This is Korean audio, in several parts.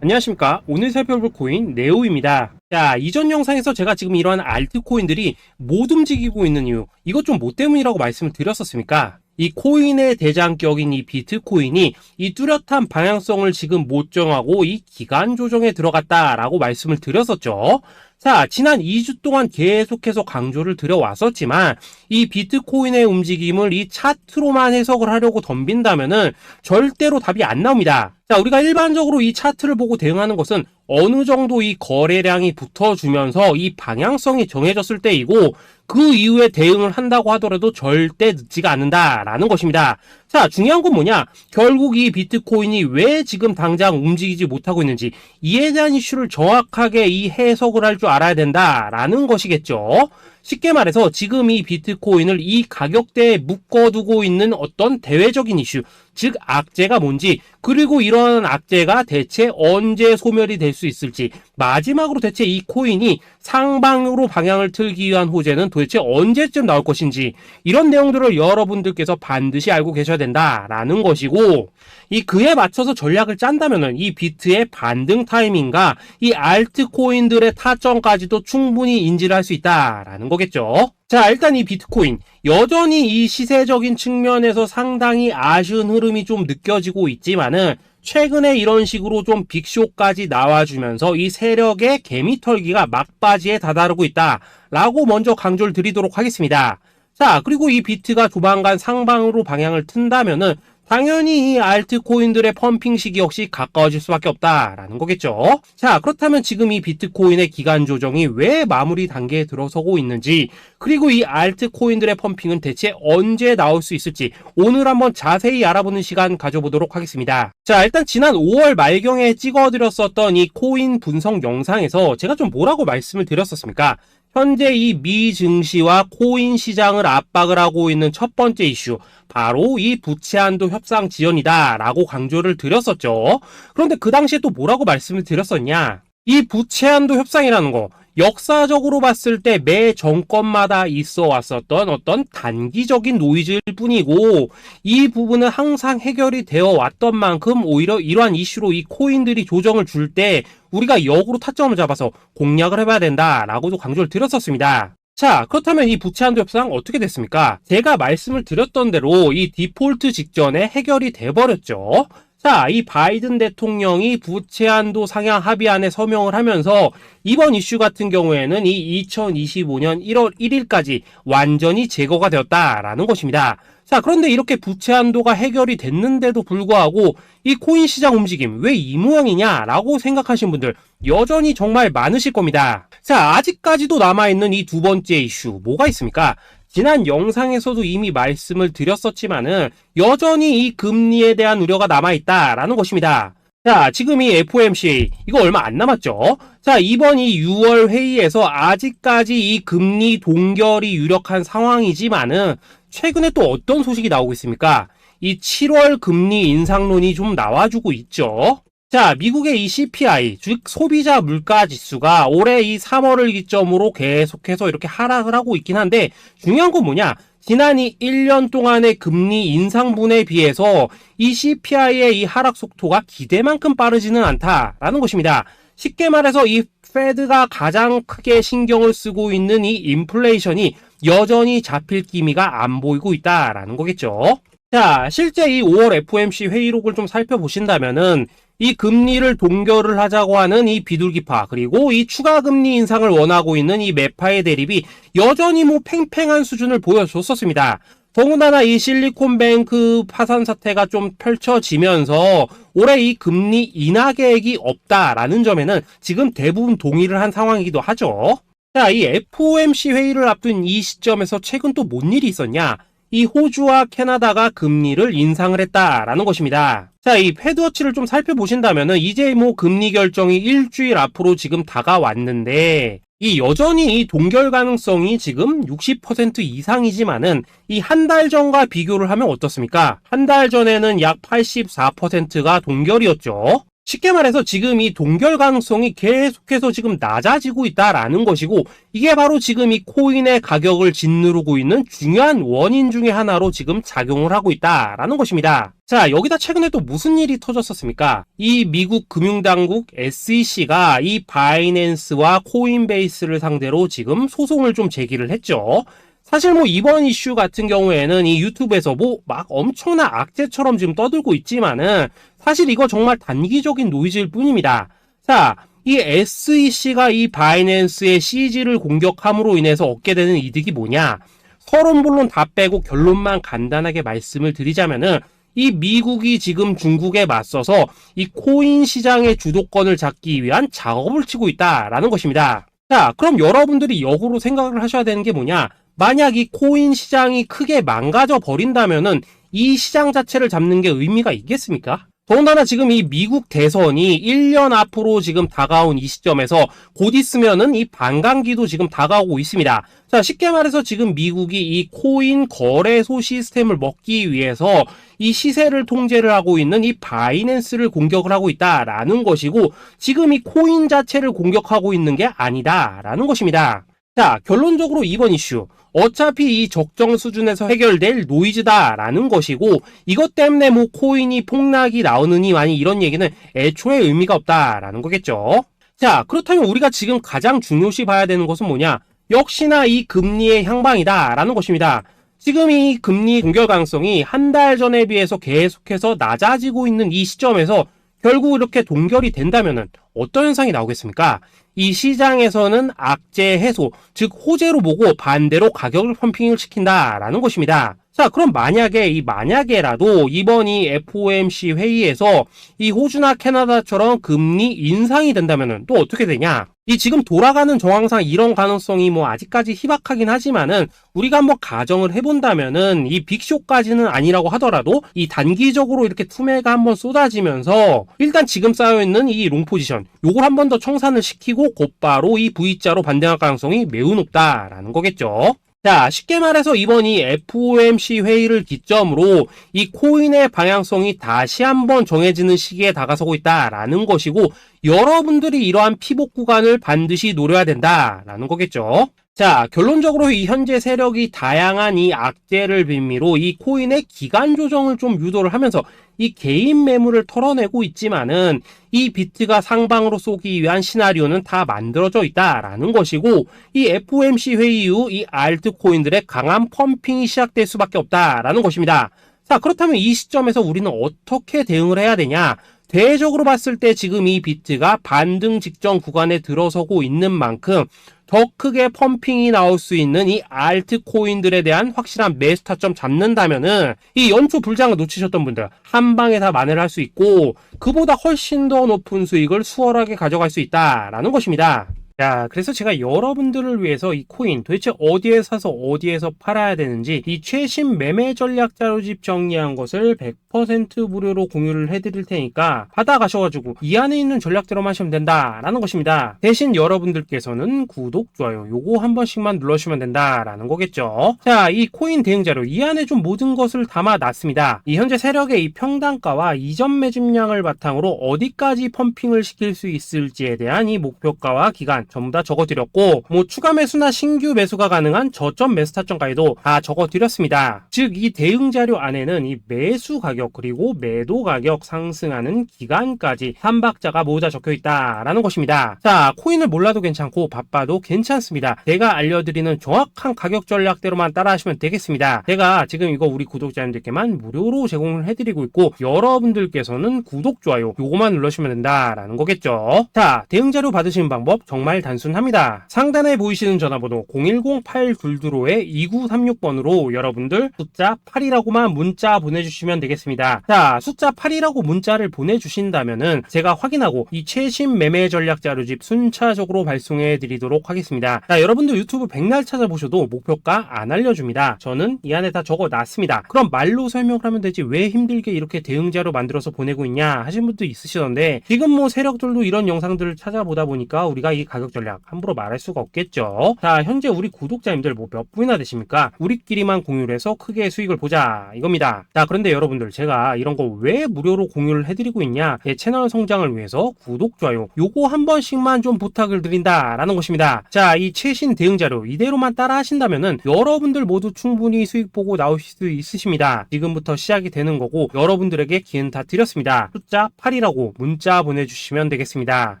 안녕하십니까. 오늘 살펴볼 코인 네오입니다. 자, 이전 영상에서 제가 지금 이러한 알트코인들이 못 움직이고 있는 이유, 이것 좀 뭐 때문이라고 말씀을 드렸었습니까? 이 코인의 대장격인 이 비트코인이 이 뚜렷한 방향성을 지금 못 정하고 이 기간 조정에 들어갔다라고 말씀을 드렸었죠. 자, 지난 2주 동안 계속해서 강조를 드려왔었지만 이 비트코인의 움직임을 이 차트로만 해석을 하려고 덤빈다면은 절대로 답이 안 나옵니다. 자, 우리가 일반적으로 이 차트를 보고 대응하는 것은 어느 정도 이 거래량이 붙어주면서 이 방향성이 정해졌을 때이고 그 이후에 대응을 한다고 하더라도 절대 늦지가 않는다라는 것입니다. 자, 중요한 건 뭐냐? 결국 이 비트코인이 왜 지금 당장 움직이지 못하고 있는지 이에 대한 이슈를 정확하게 이 해석을 할 줄 알아야 된다라는 것이겠죠. 쉽게 말해서 지금 이 비트코인을 이 가격대에 묶어두고 있는 어떤 대외적인 이슈, 즉 악재가 뭔지, 그리고 이런 악재가 대체 언제 소멸이 될 수 있을지, 마지막으로 대체 이 코인이 상방으로 방향을 틀기 위한 호재는 도대체 언제쯤 나올 것인지, 이런 내용들을 여러분들께서 반드시 알고 계셔야 된다라는 것이고, 이 그에 맞춰서 전략을 짠다면은 이 비트의 반등 타이밍과 이 알트코인들의 타점까지도 충분히 인지를 할 수 있다라는 거겠죠. 자, 일단 이 비트코인 여전히 이 시세적인 측면에서 상당히 아쉬운 흐름이 좀 느껴지고 있지만은 최근에 이런 식으로 좀 빅쇼까지 나와주면서 이 세력의 개미털기가 막바지에 다다르고 있다라고 먼저 강조를 드리도록 하겠습니다. 자, 그리고 이 비트가 조만간 상방으로 방향을 튼다면은 당연히 이 알트코인들의 펌핑 시기 역시 가까워질 수밖에 없다라는 거겠죠. 자, 그렇다면 지금 이 비트코인의 기간 조정이 왜 마무리 단계에 들어서고 있는지, 그리고 이 알트코인들의 펌핑은 대체 언제 나올 수 있을지 오늘 한번 자세히 알아보는 시간 가져보도록 하겠습니다. 자, 일단 지난 5월 말경에 찍어드렸었던 이 코인 분석 영상에서 제가 좀 뭐라고 말씀을 드렸었습니까? 현재 이 미 증시와 코인 시장을 압박을 하고 있는 첫 번째 이슈, 바로 이 부채 한도 협상 지연이다 라고 강조를 드렸었죠. 그런데 그 당시에 또 뭐라고 말씀을 드렸었냐? 이 부채 한도 협상이라는 거, 역사적으로 봤을 때 매 정권마다 있어 왔었던 어떤 단기적인 노이즈일 뿐이고, 이 부분은 항상 해결이 되어 왔던 만큼 오히려 이러한 이슈로 이 코인들이 조정을 줄 때 우리가 역으로 타점을 잡아서 공략을 해봐야 된다라고도 강조를 드렸었습니다. 자, 그렇다면 이 부채 한도 협상 어떻게 됐습니까? 제가 말씀을 드렸던 대로 이 디폴트 직전에 해결이 돼버렸죠. 자, 이 바이든 대통령이 부채 한도 상향 합의안에 서명을 하면서 이번 이슈 같은 경우에는 이 2025년 1월 1일까지 완전히 제거가 되었다라는 것입니다. 자, 그런데 이렇게 부채 한도가 해결이 됐는데도 불구하고 이 코인 시장 움직임 왜 이 모양이냐라고 생각하시는 분들 여전히 정말 많으실 겁니다. 자, 아직까지도 남아있는 이 두 번째 이슈 뭐가 있습니까? 지난 영상에서도 이미 말씀을 드렸었지만은 여전히 이 금리에 대한 우려가 남아있다라는 것입니다. 자, 지금 이 FOMC 이거 얼마 안 남았죠? 자, 이번 이 6월 회의에서 아직까지 이 금리 동결이 유력한 상황이지만은 최근에 또 어떤 소식이 나오고 있습니까? 이 7월 금리 인상론이 좀 나와주고 있죠. 자, 미국의 이 CPI, 즉 소비자 물가 지수가 올해 이 3월을 기점으로 계속해서 이렇게 하락을 하고 있긴 한데 중요한 건 뭐냐? 지난 이 1년 동안의 금리 인상분에 비해서 이 CPI의 이 하락 속도가 기대만큼 빠르지는 않다라는 것입니다. 쉽게 말해서 이 페드가 가장 크게 신경을 쓰고 있는 이 인플레이션이 여전히 잡힐 기미가 안 보이고 있다라는 거겠죠. 자, 실제 이 5월 FOMC 회의록을 좀 살펴보신다면은 이 금리를 동결을 하자고 하는 이 비둘기파, 그리고 이 추가 금리 인상을 원하고 있는 이 매파의 대립이 여전히 뭐 팽팽한 수준을 보여줬었습니다. 더군다나 이 실리콘뱅크 파산 사태가 좀 펼쳐지면서 올해 이 금리 인하 계획이 없다라는 점에는 지금 대부분 동의를 한 상황이기도 하죠. 자, 이 FOMC 회의를 앞둔 이 시점에서 최근 또 뭔 일이 있었냐? 이 호주와 캐나다가 금리를 인상을 했다라는 것입니다. 자, 이 패드워치를 좀 살펴보신다면은 이제 뭐 금리 결정이 일주일 앞으로 지금 다가왔는데 이 여전히 이 동결 가능성이 지금 60% 이상이지만은 이 한 달 전과 비교를 하면 어떻습니까? 한 달 전에는 약 84%가 동결이었죠. 쉽게 말해서 지금 이 동결 가능성이 계속해서 지금 낮아지고 있다라는 것이고, 이게 바로 지금 이 코인의 가격을 짓누르고 있는 중요한 원인 중에 하나로 지금 작용을 하고 있다라는 것입니다. 자, 여기다 최근에 또 무슨 일이 터졌었습니까? 이 미국 금융당국 SEC가 이 바이낸스와 코인베이스를 상대로 지금 소송을 좀 제기를 했죠. 사실 뭐 이번 이슈 같은 경우에는 이 유튜브에서 뭐 막 엄청난 악재처럼 지금 떠들고 있지만은 사실 이거 정말 단기적인 노이즈일 뿐입니다. 자, 이 SEC가 이 바이낸스의 CG를 공격함으로 인해서 얻게 되는 이득이 뭐냐? 서론본론 다 빼고 결론만 간단하게 말씀을 드리자면은, 이 미국이 지금 중국에 맞서서 이 코인 시장의 주도권을 잡기 위한 작업을 치고 있다라는 것입니다. 자, 그럼 여러분들이 역으로 생각을 하셔야 되는 게 뭐냐? 만약 이 코인 시장이 크게 망가져 버린다면은 이 시장 자체를 잡는 게 의미가 있겠습니까? 더군다나 지금 이 미국 대선이 1년 앞으로 지금 다가온 이 시점에서 곧 있으면은 이 반감기도 지금 다가오고 있습니다. 자, 쉽게 말해서 지금 미국이 이 코인 거래소 시스템을 먹기 위해서 이 시세를 통제를 하고 있는 이 바이낸스를 공격을 하고 있다라는 것이고, 지금 이 코인 자체를 공격하고 있는 게 아니다라는 것입니다. 자, 결론적으로 이번 이슈, 어차피 이 적정 수준에서 해결될 노이즈다라는 것이고, 이것 때문에 뭐 코인이 폭락이 나오느니 많이 이런 얘기는 애초에 의미가 없다라는 거겠죠. 자, 그렇다면 우리가 지금 가장 중요시 봐야 되는 것은 뭐냐? 역시나 이 금리의 향방이다라는 것입니다. 지금 이 금리 동결 가능성이 한 달 전에 비해서 계속해서 낮아지고 있는 이 시점에서 결국 이렇게 동결이 된다면은 어떤 현상이 나오겠습니까? 이 시장에서는 악재 해소, 즉 호재로 보고 반대로 가격을 펌핑을 시킨다라는 것입니다. 자, 그럼 만약에라도 이번 이 FOMC 회의에서 이 호주나 캐나다처럼 금리 인상이 된다면은 또 어떻게 되냐? 이 지금 돌아가는 정황상 이런 가능성이 뭐 아직까지 희박하긴 하지만은, 우리가 한번 가정을 해본다면은 이 빅쇼까지는 아니라고 하더라도 이 단기적으로 이렇게 투매가 한번 쏟아지면서 일단 지금 쌓여있는 이 롱 포지션 요걸 한 번 더 청산을 시키고 곧바로 이 V자로 반등할 가능성이 매우 높다라는 거겠죠. 자, 쉽게 말해서 이번 이 FOMC 회의를 기점으로 이 코인의 방향성이 다시 한번 정해지는 시기에 다가서고 있다라는 것이고, 여러분들이 이러한 피복 구간을 반드시 노려야 된다라는 거겠죠. 자, 결론적으로 이 현재 세력이 다양한 이 악재를 빌미로 이 코인의 기간 조정을 좀 유도를 하면서 이 개인 매물을 털어내고 있지만은, 이 비트가 상방으로 쏘기 위한 시나리오는 다 만들어져 있다라는 것이고, 이 FOMC 회의 이후 이 알트코인들의 강한 펌핑이 시작될 수밖에 없다라는 것입니다. 자, 그렇다면 이 시점에서 우리는 어떻게 대응을 해야 되냐? 대외적으로 봤을 때 지금 이 비트가 반등 직전 구간에 들어서고 있는 만큼 더 크게 펌핑이 나올 수 있는 이 알트코인들에 대한 확실한 매수 타점 잡는다면은 이 연초 불장을 놓치셨던 분들 한 방에 다 만회를 할 수 있고, 그보다 훨씬 더 높은 수익을 수월하게 가져갈 수 있다라는 것입니다. 자, 그래서 제가 여러분들을 위해서 이 코인 도대체 어디에 사서 어디에서 팔아야 되는지 이 최신 매매 전략 자료집 정리한 것을 100% 무료로 공유를 해드릴 테니까 받아가셔가지고 이 안에 있는 전략대로만 하시면 된다라는 것입니다. 대신 여러분들께서는 구독, 좋아요 요거 한 번씩만 눌러주시면 된다라는 거겠죠. 자, 이 코인 대응 자료 이 안에 좀 모든 것을 담아놨습니다. 이 현재 세력의 이 평단가와 이전 매집량을 바탕으로 어디까지 펌핑을 시킬 수 있을지에 대한 이 목표가와 기간 전부 다 적어드렸고, 뭐 추가 매수나 신규 매수가 가능한 저점 매수 타점까지도 다 적어드렸습니다. 즉 이 대응 자료 안에는 이 매수 가격 그리고 매도 가격 상승하는 기간까지 3박자가 모두 다 적혀있다라는 것입니다. 자, 코인을 몰라도 괜찮고 바빠도 괜찮습니다. 제가 알려드리는 정확한 가격 전략대로만 따라하시면 되겠습니다. 제가 지금 이거 우리 구독자님들께만 무료로 제공을 해드리고 있고, 여러분들께서는 구독, 좋아요 요거만 눌러주시면 된다라는 거겠죠. 자, 대응 자료 받으시는 방법 정말 단순합니다. 상단에 보이시는 전화번호 010-822-2936번으로 여러분들 숫자 8이라고만 문자 보내주시면 되겠습니다. 자, 숫자 8이라고 문자를 보내주신다면은 제가 확인하고 이 최신 매매 전략 자료집 순차적으로 발송해 드리도록 하겠습니다. 자, 여러분들 유튜브 백날 찾아보셔도 목표가 안 알려줍니다. 저는 이 안에 다 적어놨습니다. 그럼 말로 설명을 하면 되지 왜 힘들게 이렇게 대응 자료 만들어서 보내고 있냐 하신 분도 있으시던데, 지금 뭐 세력들도 이런 영상들을 찾아보다 보니까 우리가 이 가격 가격 전략 함부로 말할 수가 없겠죠. 자, 현재 우리 구독자님들 뭐 몇 분이나 되십니까? 우리끼리만 공유를 해서 크게 수익을 보자 이겁니다. 자, 그런데 여러분들 제가 이런 거 왜 무료로 공유를 해드리고 있냐? 제 채널 성장을 위해서 구독, 좋아요 요거 한 번씩만 좀 부탁을 드린다라는 것입니다. 자, 이 최신 대응 자료 이대로만 따라 하신다면은 여러분들 모두 충분히 수익 보고 나오실 수 있으십니다. 지금부터 시작이 되는 거고 여러분들에게 기회는 다 드렸습니다. 숫자 8이라고 문자 보내주시면 되겠습니다.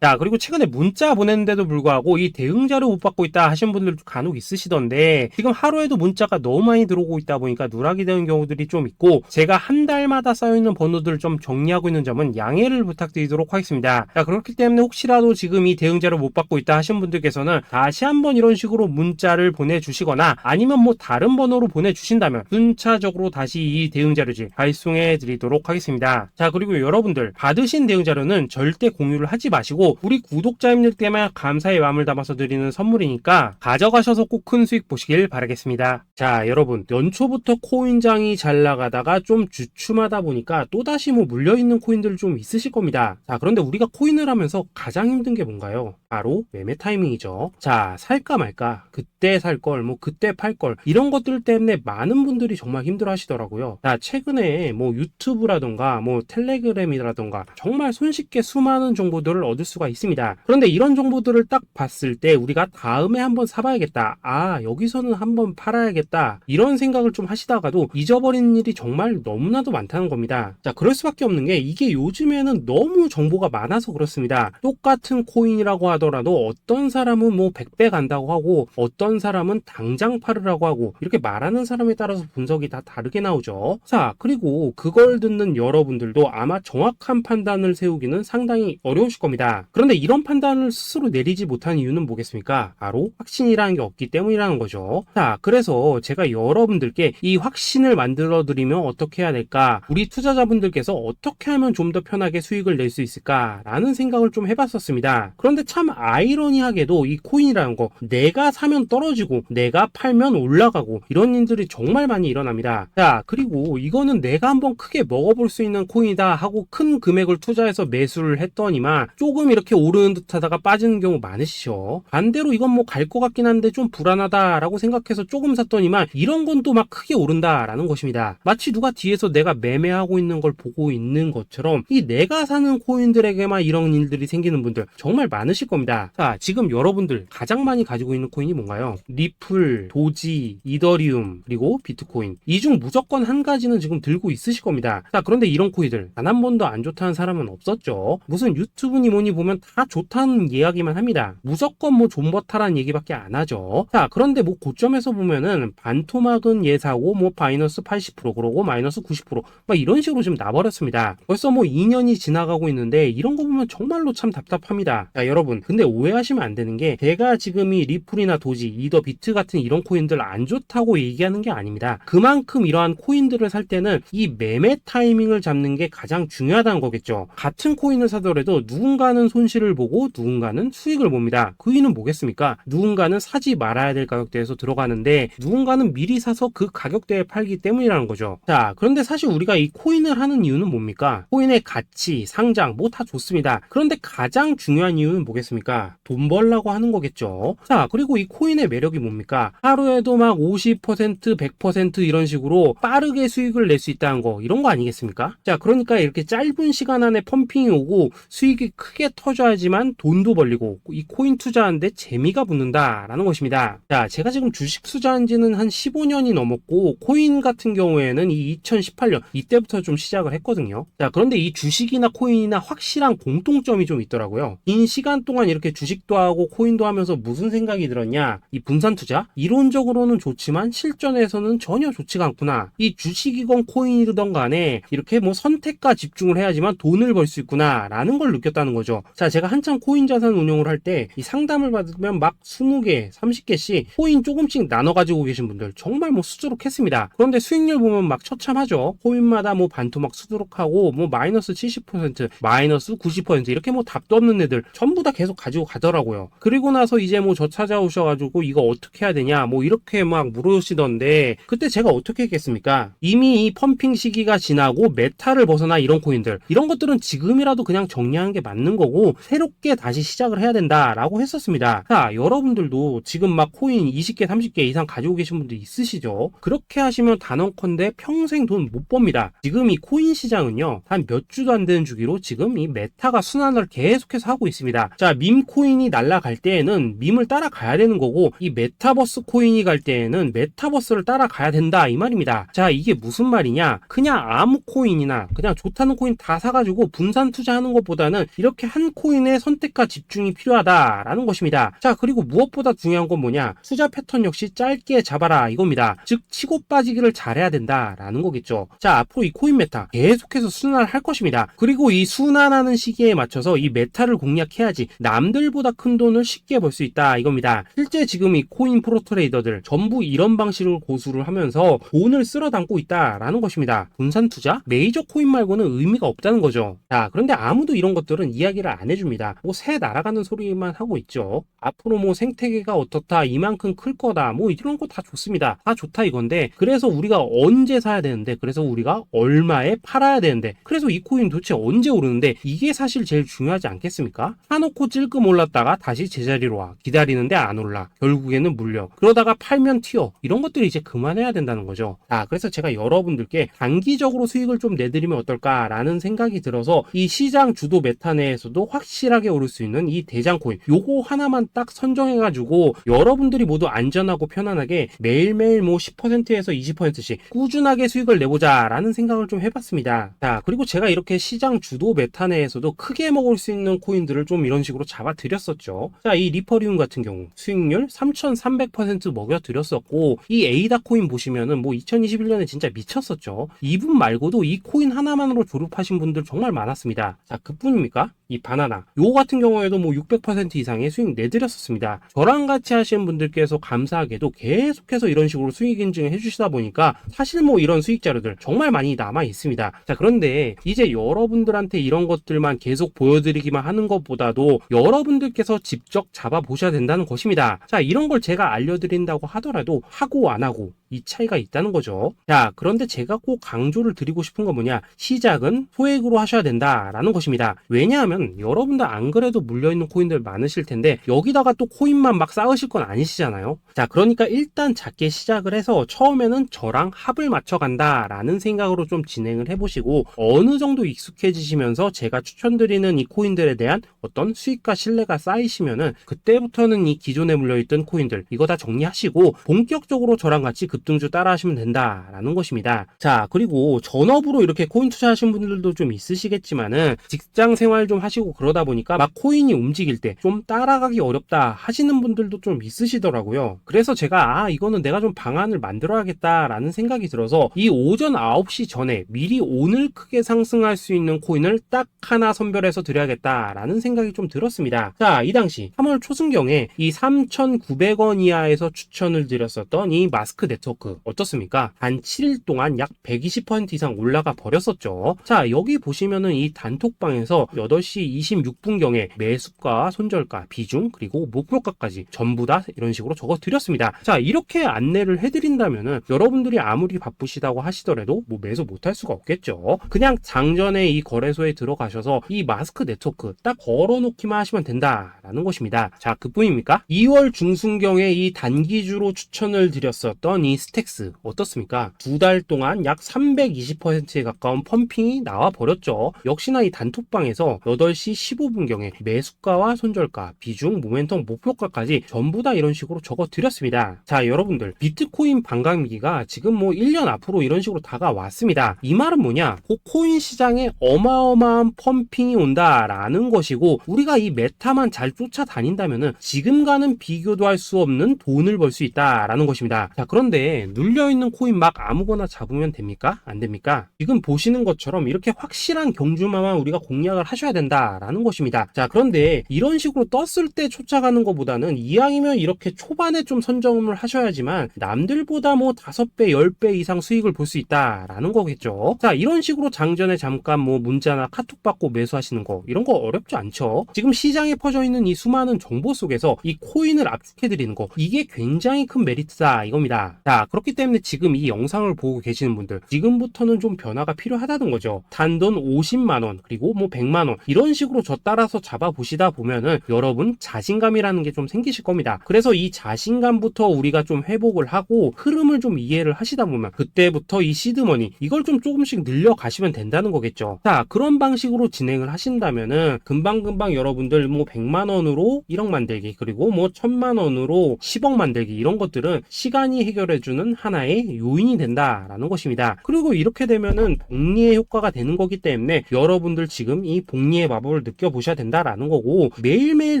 자, 그리고 최근에 문자 보냈는데도 불구하고 이 대응 자료 못 받고 있다 하신 분들도 간혹 있으시던데 지금 하루에도 문자가 너무 많이 들어오고 있다 보니까 누락이 되는 경우들이 좀 있고 제가 한 달마다 쌓여있는 번호들을 좀 정리하고 있는 점은 양해를 부탁드리도록 하겠습니다. 자, 그렇기 때문에 혹시라도 지금 이 대응 자료 못 받고 있다 하신 분들께서는 다시 한번 이런 식으로 문자를 보내주시거나 아니면 뭐 다른 번호로 보내주신다면 순차적으로 다시 이 대응 자료지 발송해 드리도록 하겠습니다. 자, 그리고 여러분들 받으신 대응 자료는 절대 공유를 하지 마시고 우리 구독자님들께만 감사의 마음을 담아서 드리는 선물이니까 가져가셔서 꼭 큰 수익 보시길 바라겠습니다. 자, 여러분 연초부터 코인장이 잘 나가다가 좀 주춤하다 보니까 또다시 뭐 물려있는 코인들 좀 있으실 겁니다. 자, 그런데 우리가 코인을 하면서 가장 힘든 게 뭔가요? 바로 매매 타이밍이죠. 자, 살까 말까, 그때 살 걸, 뭐 그때 팔 걸, 이런 것들 때문에 많은 분들이 정말 힘들어 하시더라고요. 자, 최근에 뭐 유튜브라던가 뭐 텔레그램이라던가 정말 손쉽게 수많은 정보들을 얻을 수가 있습니다. 그런데 이런 정보들을 딱 봤을 때 우리가 다음에 한번 사봐야겠다, 아 여기서는 한번 팔아야겠다, 이런 생각을 좀 하시다가도 잊어버리는 일이 정말 너무나도 많다는 겁니다. 자, 그럴 수밖에 없는 게 이게 요즘에는 너무 정보가 많아서 그렇습니다. 똑같은 코인이라고 하더라도 어떤 사람은 뭐 100배 간다고 하고 어떤 사람은 당장 팔으라고 하고 이렇게 말하는 사람에 따라서 분석이 다 다르게 나오죠. 자, 그리고 그걸 듣는 여러분들도 아마 정확한 판단을 세우기는 상당히 어려우실 겁니다. 그런데 이런 판단을 스스로 내리지 못한 이유는 뭐겠습니까? 바로 확신이라는 게 없기 때문이라는 거죠. 자, 그래서 제가 여러분들께 이 확신을 만들어 드리면 어떻게 해야 될까? 우리 투자자분들께서 어떻게 하면 좀 더 편하게 수익을 낼 수 있을까? 라는 생각을 좀 해봤었습니다. 그런데 참 아이러니하게도 이 코인이라는 거 내가 사면 떨어지고 내가 팔면 올라가고 이런 일들이 정말 많이 일어납니다. 자, 그리고 이거는 내가 한번 크게 먹어볼 수 있는 코인이다 하고 큰 금액을 투자해서 매수를 했더니만 조금 이렇게 오르는 듯 하다가 빠지는 경우 많으시죠. 반대로 이건 뭐 갈 것 같긴 한데 좀 불안하다 라고 생각해서 조금 샀더니만 이런 건 또 막 크게 오른다 라는 것입니다. 마치 누가 뒤에서 내가 매매하고 있는 걸 보고 있는 것처럼 이 내가 사는 코인들에게만 이런 일들이 생기는 분들 정말 많으실 겁니다. 자, 지금 여러분들 가장 많이 가지고 있는 코인이 뭔가요? 리플, 도지, 이더리움, 그리고 비트코인. 이 중 무조건 한 가지는 지금 들고 있으실 겁니다. 자, 그런데 이런 코인들 단 한 번도 안 좋다는 사람은 없었죠. 무슨 유튜브니 뭐니 보면 다 좋다는 이야기만 합니다. 무조건 뭐 존버타라는 얘기밖에 안 하죠. 자, 그런데 뭐 고점에서 보면은 반토막은 예사고 뭐 마이너스 80% 그러고 마이너스 90% 이런 식으로 지금 나버렸습니다. 벌써 뭐 2년이 지나가고 있는데 이런 거 보면 정말로 참 답답합니다. 자, 여러분 근데 오해하시면 안 되는 게 제가 지금 이 리플이나 도지, 이더, 비트 같은 이런 코인들 안 좋다고 얘기하는 게 아닙니다. 그만큼 이러한 코인들을 살 때는 이 매매 타이밍을 잡는 게 가장 중요하다는 거겠죠. 같은 코인을 사더라도 누군가는 손실을 보고 누군가는 수익을 봅니다. 그 이유는 뭐겠습니까? 누군가는 사지 말아야 될 가격대에서 들어가는데 누군가는 미리 사서 그 가격대에 팔기 때문이라는 거죠. 자, 그런데 사실 우리가 이 코인을 하는 이유는 뭡니까? 코인의 가치, 상장 뭐 다 좋습니다. 그런데 가장 중요한 이유는 뭐겠습니까? 돈 벌라고 하는 거겠죠. 자, 그리고 이 코인의 매력이 뭡니까? 하루에도 막 50%, 100% 이런 식으로 빠르게 수익을 낼 수 있다는 거, 이런 거 아니겠습니까? 자, 그러니까 이렇게 짧은 시간 안에 펌핑이 오고 수익이 크게 터져야지만 돈도 벌리고 이 코인 투자하는데 재미가 붙는다라는 것입니다. 자, 제가 지금 주식 투자한 지는 한 15년이 넘었고 코인 같은 경우에는 이 2018년 이때부터 좀 시작을 했거든요. 자, 그런데 이 주식이나 코인이나 확실한 공통점이 좀 있더라고요. 긴 시간 동안 이렇게 주식도 하고 코인도 하면서 무슨 생각이 들었냐? 이 분산 투자? 이론적으로는 좋지만 실전에서는 전혀 좋지가 않구나. 이 주식이건 코인이든 간에 이렇게 뭐 선택과 집중을 해야지만 돈을 벌 수 있구나 라는 걸 느꼈다는 거죠. 자, 제가 한창 코인 자산 운용을 할 때 이 상담을 받으면 막 20개, 30개씩 코인 조금씩 나눠 가지고 계신 분들 정말 뭐 수두룩했습니다. 그런데 수익률 보면 막 처참하죠. 코인마다 뭐 반토막 수두룩하고 뭐 마이너스 70%, 마이너스 90% 이렇게 뭐 답도 없는 애들 전부 다 계속 가지고 가더라고요. 그리고 나서 이제 뭐 저 찾아오셔가지고 이거 어떻게 해야 되냐 뭐 이렇게 막 물으시던데 그때 제가 어떻게 했겠습니까? 이미 이 펌핑 시기가 지나고 메타를 벗어나 이런 코인들 이런 것들은 지금이라도 그냥 정리하는 게 맞는 거고 새롭게 다시 시작을 해야 된다. 된다라고 했었습니다. 자, 여러분들도 지금 막 코인 20개, 30개 이상 가지고 계신 분들 있으시죠? 그렇게 하시면 단언컨대 평생 돈 못 법니다. 지금 이 코인 시장은요, 한 몇 주도 안 되는 주기로 지금 이 메타가 순환을 계속해서 하고 있습니다. 자, 밈 코인이 날아갈 때에는 밈을 따라가야 되는 거고, 이 메타버스 코인이 갈 때에는 메타버스를 따라가야 된다 이 말입니다. 자, 이게 무슨 말이냐? 그냥 아무 코인이나 그냥 좋다는 코인 다 사가지고 분산 투자하는 것보다는 이렇게 한 코인에 선택과 집중이 필요하다라는 것입니다. 자, 그리고 무엇보다 중요한 건 뭐냐? 투자 패턴 역시 짧게 잡아라 이겁니다. 즉 치고 빠지기를 잘해야 된다라는 거겠죠. 자, 앞으로 이 코인 메타 계속해서 순환할 것입니다. 그리고 이 순환하는 시기에 맞춰서 이 메타를 공략해야지 남들보다 큰 돈을 쉽게 벌 수 있다 이겁니다. 실제 지금 이 코인 프로 트레이더들 전부 이런 방식을 고수를 하면서 돈을 쓸어 담고 있다라는 것입니다. 분산 투자? 메이저 코인 말고는 의미가 없다는 거죠. 자, 그런데 아무도 이런 것들은 이야기를 안 해줍니다. 뭐 새 날아가는 소리만 하고 있죠. 앞으로 뭐 생태계가 어떻다, 이만큼 클 거다, 뭐 이런 거 다 좋습니다. 다 좋다 이건데, 그래서 우리가 언제 사야 되는데, 그래서 우리가 얼마에 팔아야 되는데, 그래서 이 코인 도대체 언제 오르는데, 이게 사실 제일 중요하지 않겠습니까? 사놓고 찔끔 올랐다가 다시 제자리로 와. 기다리는데 안 올라. 결국에는 물려. 그러다가 팔면 튀어. 이런 것들이 이제 그만해야 된다는 거죠. 자, 그래서 제가 여러분들께 단기적으로 수익을 좀 내드리면 어떨까라는 생각이 들어서 이 시장 주도 메타 내에서도 확실하게 오를 수 있는 이 대장 코인, 요거 하나만 딱 선정해가지고 여러분들이 모두 안전하고 편안하게 매일매일 뭐 10%에서 20%씩 꾸준하게 수익을 내보자라는 생각을 좀 해봤습니다. 자, 그리고 제가 이렇게 시장 주도 메타 내에서도 크게 먹을 수 있는 코인들을 좀 이런 식으로 잡아드렸었죠. 자, 이 리퍼리움 같은 경우 수익률 3,300% 먹여드렸었고, 이 에이다 코인 보시면은 뭐 2021년에 진짜 미쳤었죠. 이분 말고도 이 코인 하나만으로 졸업하신 분들 정말 많았습니다. 자, 그뿐입니까? 이 바나나 요 같은 경우에도 뭐 600% 이상의 수익 내드렸었습니다. 저랑 같이 하시는 분들께서 감사하게도 계속해서 이런 식으로 수익 인증을 해주시다 보니까 사실 뭐 이런 수익 자료들 정말 많이 남아 있습니다. 자, 그런데 이제 여러분들한테 이런 것들만 계속 보여드리기만 하는 것보다도 여러분들께서 직접 잡아보셔야 된다는 것입니다. 자, 이런 걸 제가 알려드린다고 하더라도 하고 안 하고 이 차이가 있다는 거죠. 자, 그런데 제가 꼭 강조를 드리고 싶은 건 뭐냐? 시작은 소액으로 하셔야 된다라는 것입니다. 왜냐하면 여러분들 안 그래도 물려있는 코인들 많으실 텐데 여기다가 또 코인만 막 쌓으실 건 아니시잖아요. 자, 그러니까 일단 작게 시작을 해서 처음에는 저랑 합을 맞춰간다라는 생각으로 좀 진행을 해보시고, 어느 정도 익숙해지시면서 제가 추천드리는 이 코인들에 대한 어떤 수익과 신뢰가 쌓이시면은 그때부터는 이 기존에 물려있던 코인들 이거 다 정리하시고 본격적으로 저랑 같이 급등주 따라 하시면 된다라는 것입니다. 자, 그리고 전업으로 이렇게 코인 투자하신 분들도 좀 있으시겠지만은 직장 생활 좀 하시고 그러다 보니까 막 코인이 움직일 때 좀 따라가기 어렵다 하시는 분들도 좀 있으시더라고요. 그래서 제가 이거는 내가 좀 방안을 만들어야겠다라는 생각이 들어서 이 오전 9시 전에 미리 오늘 크게 상승할 수 있는 코인을 딱 하나 선별해서 드려야겠다라는 생각이 좀 들었습니다. 자, 이 당시 3월 초순경에 이 3,900원 이하에서 추천을 드렸었던 이 마스크 네트워크 어떻습니까? 단 7일 동안 약 120% 이상 올라가 버렸었죠. 자, 여기 보시면은 이 단톡방에서 8시 26분경에 매수가, 손절가, 비중, 그리고 목표가까지 전부 다 이런 식으로 적어 드렸습니다. 자, 이렇게 안내를 해드린다면은 여러분들이 아무리 바쁘시다고 하시더라도 뭐 매수 못할 수가 없겠죠. 그냥 장전에 이 거래소에 들어가셔서 이 마스크 네트워크 딱 걸어놓기만 하시면 된다라는 것입니다. 자, 그뿐입니까? 2월 중순경에 이 단기주로 추천을 드렸었던 이 스택스 어떻습니까? 2달 동안 약 320%에 가까운 펌핑이 나와 버렸죠. 역시나 이 단톡방에서 8시 15분경에 매수가와 손절가, 비중, 모멘텀, 목표가까지 전부 다 이런 식으로 적어 드렸습니다. 자, 여러분들 비트코인 반감기가 지금 뭐 1년 앞으로 이런 식으로 다가왔습니다. 이 말은 뭐냐? 그 코인 시장에 어마어마한 펌핑이 온다라는 것이고, 우리가 이 메타만 잘 쫓아다닌다면은 지금과는 비교도 할 수 없는 돈을 벌 수 있다라는 것입니다. 자, 그런데 눌려있는 코인 막 아무거나 잡으면 됩니까? 안 됩니까? 지금 보시는 것처럼 이렇게 확실한 경주마만 우리가 공략을 하셔야 된다라는 것입니다. 자, 그런데 이런 식으로 떴을 때 쫓아가는 것보다는 이왕이면 이렇게 초반에 좀 선점을 하셔야지만 남들보다 뭐 5배, 10배 이상 수익을 볼 수 있다라는 거겠죠. 자, 이런 식으로 장전에 잠깐 뭐 문자나 카톡 받고 매수하시는 거 이런 거 어렵지 않죠. 지금 시장에 퍼져 있는 이 수많은 정보 속에서 이 코인을 압축해 드리는 거, 이게 굉장히 큰 메리트다 이겁니다. 자, 자, 그렇기 때문에 지금 이 영상을 보고 계시는 분들, 지금부터는 좀 변화가 필요하다는 거죠. 단돈 50만원, 그리고 뭐 100만원, 이런 식으로 저 따라서 잡아보시다 보면은 여러분 자신감이라는 게 좀 생기실 겁니다. 그래서 이 자신감부터 우리가 좀 회복을 하고 흐름을 좀 이해를 하시다 보면 그때부터 이 시드머니, 이걸 좀 조금씩 늘려가시면 된다는 거겠죠. 자, 그런 방식으로 진행을 하신다면은 금방금방 여러분들 뭐 100만원으로 1억 만들기, 그리고 뭐 1000만원으로 10억 만들기, 이런 것들은 시간이 해결해주는 하나의 요인이 된다라는 것입니다. 그리고 이렇게 되면은 복리의 효과가 되는 거기 때문에 여러분들 지금 이 복리의 마법을 느껴보셔야 된다라는 거고, 매일매일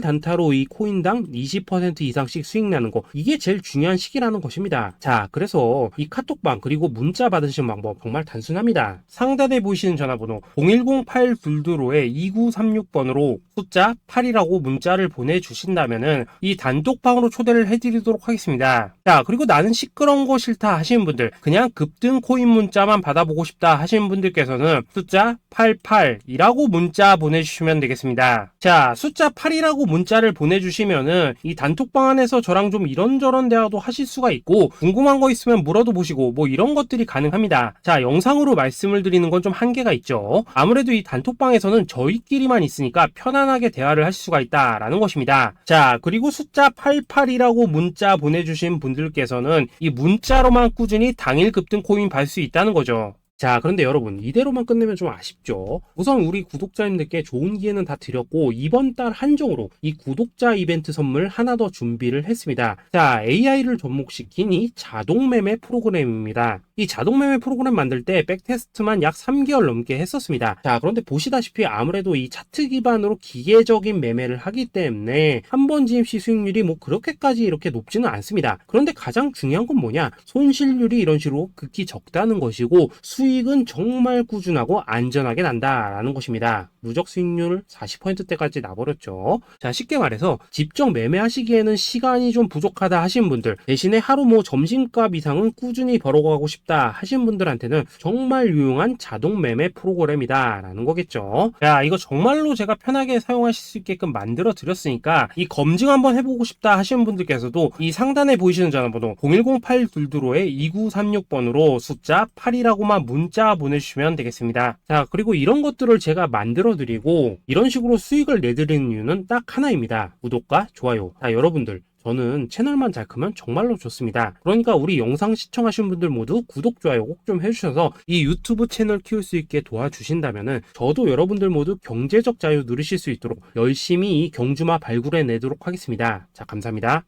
단타로 이 코인당 20% 이상씩 수익 나는 거, 이게 제일 중요한 시기라는 것입니다. 자, 그래서 이 카톡방 그리고 문자 받으시는 방법 정말 단순합니다. 상단에 보이시는 전화번호 010-8225-2936번으로 숫자 8이라고 문자를 보내주신다면은 이 단톡방으로 초대를 해드리도록 하겠습니다. 자, 그리고 나는 시끄러운 거 싫다 하시는 분들, 그냥 급등 코인 문자만 받아보고 싶다 하시는 분들께서는 숫자 88이라고 문자 보내주시면 되겠습니다. 자, 숫자 8이라고 문자를 보내주시면은 이 단톡방 안에서 저랑 좀 이런저런 대화도 하실 수가 있고, 궁금한 거 있으면 물어도 보시고 뭐 이런 것들이 가능합니다. 자, 영상으로 말씀을 드리는 건 좀 한계가 있죠. 아무래도 이 단톡방에서는 저희끼리만 있으니까 편안하게 대화를 하실 수가 있다라는 것입니다. 자, 그리고 숫자 88이라고 문자 보내주신 분들께서는 이 문자로만 꾸준히 당일 급등 코인 받을 수 있다는 거죠. 자, 그런데 여러분, 이대로만 끝내면 좀 아쉽죠. 우선 우리 구독자님들께 좋은 기회는 다 드렸고, 이번 달 한정으로 이 구독자 이벤트 선물 하나 더 준비를 했습니다. 자, AI를 접목시킨 이 자동 매매 프로그램입니다. 이 자동 매매 프로그램 만들 때 백테스트만 약 3개월 넘게 했었습니다. 자, 그런데 보시다시피 아무래도 이 차트 기반으로 기계적인 매매를 하기 때문에 한 번 진입 시 수익률이 뭐 그렇게까지 이렇게 높지는 않습니다. 그런데 가장 중요한 건 뭐냐? 손실률이 이런 식으로 극히 적다는 것이고, 수익은 정말 꾸준하고 안전하게 난다라는 것입니다. 누적 수익률 40%대까지 나버렸죠. 자, 쉽게 말해서 직접 매매하시기에는 시간이 좀 부족하다 하시는 분들, 대신에 하루 뭐 점심값 이상은 꾸준히 벌어가고 싶다 하시는 분들한테는 정말 유용한 자동 매매 프로그램이다 라는 거겠죠. 자, 이거 정말로 제가 편하게 사용하실 수 있게끔 만들어 드렸으니까 이 검증 한번 해보고 싶다 하시는 분들께서도 이 상단에 보이시는 전화번호 010-8225-2936번으로 숫자 8이라고만 문자 보내주시면 되겠습니다. 자, 그리고 이런 것들을 제가 만들어 드리고 이런 식으로 수익을 내드리는 이유는 딱 하나입니다. 구독과 좋아요. 자, 여러분들, 저는 채널만 잘 크면 정말로 좋습니다. 그러니까 우리 영상 시청하신 분들 모두 구독, 좋아요 꼭 좀 해주셔서 이 유튜브 채널 키울 수 있게 도와주신다면은 저도 여러분들 모두 경제적 자유 누리실 수 있도록 열심히 이 경주마 발굴해 내도록 하겠습니다. 자, 감사합니다.